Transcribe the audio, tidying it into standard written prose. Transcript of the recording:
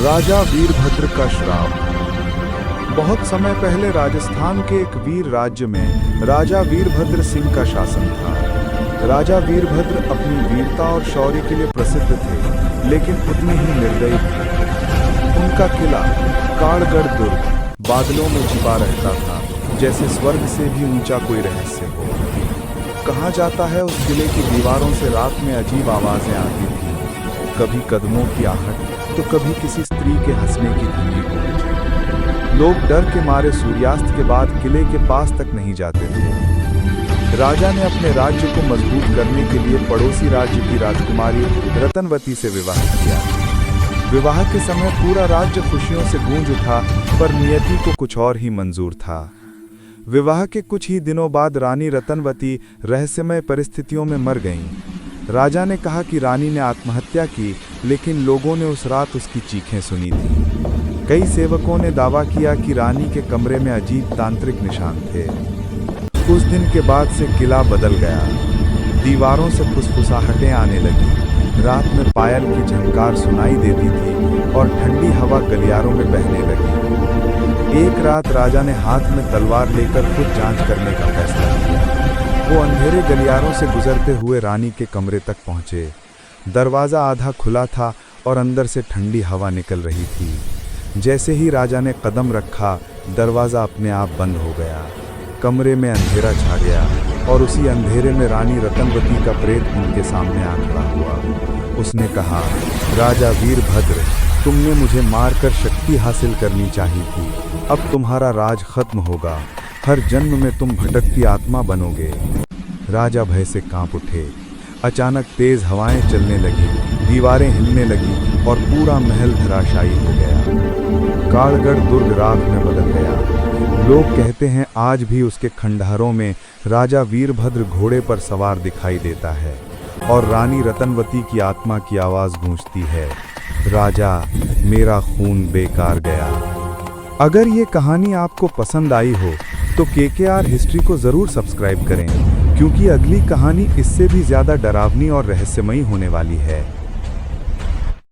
राजा वीरभद्र का श्राप। बहुत समय पहले राजस्थान के एक वीर राज्य में राजा वीरभद्र सिंह का शासन था। राजा वीरभद्र अपनी वीरता और शौर्य के लिए प्रसिद्ध थे, लेकिन उतने ही निर्दयी थे। उनका किला काड़गढ़ दुर्ग बादलों में छिपा रहता था, जैसे स्वर्ग से भी ऊंचा कोई रहस्य हो। कहा जाता है उस किले की दीवारों से रात में अजीब आवाजें आती थी, कभी कदमों की आहट तो कभी किसी स्त्री के हंसने की धीमी गूंज। लोग डर के मारे सूर्यास्त के बाद किले के पास तक नहीं जाते थे। राजा ने अपने राज्य को मजबूत करने के लिए पड़ोसी राज्य की राजकुमारी रतनवती से विवाह किया। विवाह के समय पूरा राज्य खुशियों से गूंज उठा, पर नियति को कुछ और ही मंजूर था। विवाह के कुछ ही दिनों बाद रानी रतनवती रहस्यमय परिस्थितियों में मर गईं। राजा ने कहा कि रानी ने आत्महत्या की, लेकिन लोगों ने उस रात उसकी चीखें सुनी थी। कई सेवकों ने दावा किया कि रानी के कमरे में अजीब तांत्रिक निशान थे। उस दिन के बाद से किला बदल गया। दीवारों से फुसफुसाहटें आने लगी, रात में पायल की झनकार सुनाई देती थी और ठंडी हवा गलियारों में बहने लगी। एक रात राजा ने हाथ में तलवार लेकर खुद जांच करने का फैसला किया। वो अंधेरे गलियारों से गुजरते हुए रानी के कमरे तक पहुंचे। दरवाज़ा आधा खुला था और अंदर से ठंडी हवा निकल रही थी। जैसे ही राजा ने कदम रखा, दरवाज़ा अपने आप बंद हो गया। कमरे में अंधेरा छा गया और उसी अंधेरे में रानी रतनवती का प्रेत उनके सामने आ खड़ा हुआ। उसने कहा, राजा वीरभद्र, तुमने मुझे मारकर शक्ति हासिल करनी चाहिए थी। अब तुम्हारा राज खत्म होगा। हर जन्म में तुम भटकती आत्मा बनोगे। राजा भय से कांप उठे। अचानक तेज हवाएं चलने लगी, दीवारें हिलने लगी और पूरा महल धराशायी हो गया। काड़गढ़ दुर्ग राख में बदल गया। लोग कहते हैं आज भी उसके खंडहरों में राजा वीरभद्र घोड़े पर सवार दिखाई देता है और रानी रतनवती की आत्मा की आवाज गूंजती है, राजा, मेरा खून बेकार गया। अगर ये कहानी आपको पसंद आई हो तो KKR हिस्ट्री को ज़रूर सब्सक्राइब करें, क्योंकि अगली कहानी इससे भी ज़्यादा डरावनी और रहस्यमयी होने वाली है।